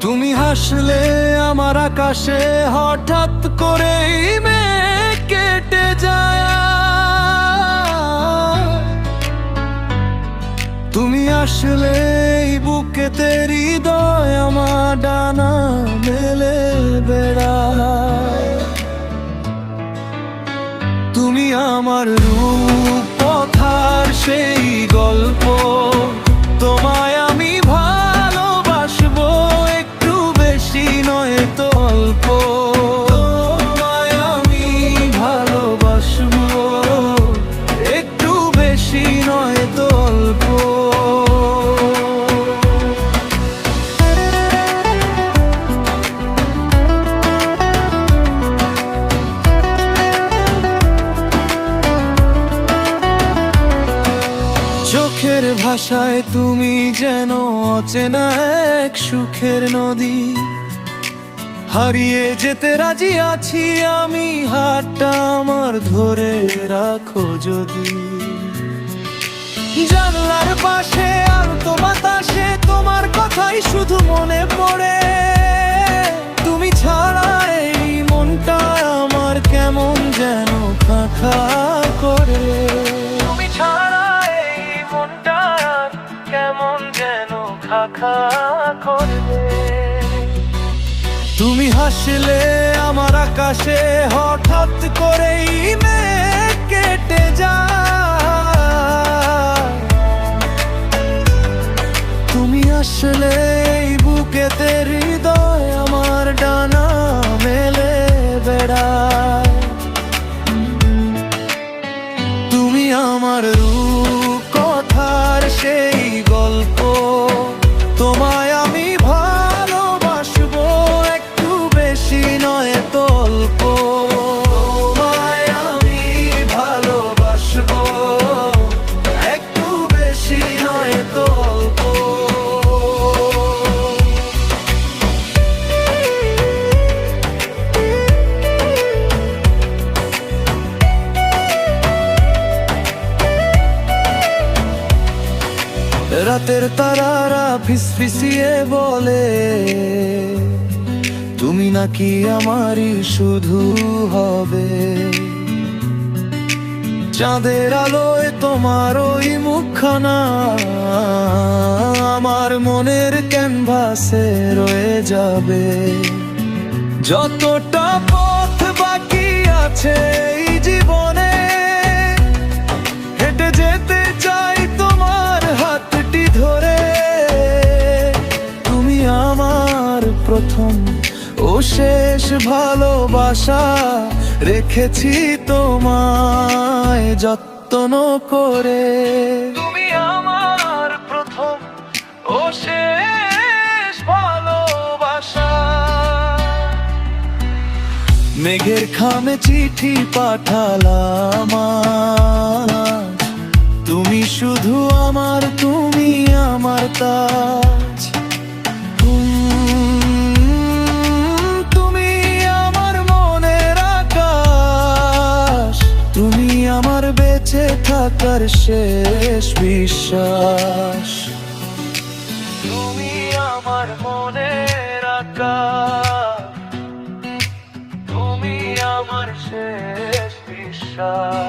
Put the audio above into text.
তুমি হাসলে আমার আকাশে হঠাৎ করেই মেঘ কেটে যায়। তুমি আসলে এই বুকেতে হৃদয় আমার ডানা মেলে বেড়ায়। তুমি আমার রূপ কথার সেই গল্প, তোমায় আমি ভালোবাসবো একটু বেশি নয় তো অল্প। তোমায় আমি ভালোবাসবো একটু বেশি নয় তো অল্প। চোখের ভাষায় তুমি যেন অচেনা এক সুখের নদী, হারিয়ে যেতে রাজি আছি আমি, হাতটা আমার ধরে রাখো যদি। জানলার পাশে আলতো বাতাসে তোমার কথাই শুধু মনে পড়ে। তুমি ছাড়া এই মনটা আমার কেমন যেন খা খা করে। তুমি ছাড়া এই মনটা কেমন যেন খা খা করে। তুমি হাসলে আমার আকাশে হঠাৎ করেই মেঘ কেটে যায়। তুমি আসলে এই বুকেতে হৃদয় আমার ডানা মেলে বেড়ায়। তুমি আমার রূপ কথার সেই গল্প, তোমায় আমি ভালোবাসবো একটু বেশি নয় তো অল্প। তোমায় আমি ভালোবাসবো একটু বেশি নয় তো অল্প। রাতের তারারা ফিসফিসিয়ে বলে তুমি নাকি আমারই শুধু হবে। চাঁদের আলোয় তোমার ওই মুখখানা আমার মনের ক্যানভাসে রয়ে যাবে। যতটা পথ বাকি আছে এই জীবনে, হেঁটে যেতে চাই তোমার হাতটি ধরে। তুমি আমার প্রথম ও শেষ ভালোবাসা, রেখেছি তোমায় যত্ন করে। তুমি আমার প্রথম ও শেষ ভালোবাসা। মেঘের খামে চিঠি পাঠালাম আজ, তুমি শুধু আমার, তুমি আমার তাজ। তুমি আমার মনের আকাশ, তুমি আমার বেঁচে থাকার শেষ বিশ্বাস। তুমি আমার মনের আকাশ, তুমি আমার শেষ বিশ্বাস।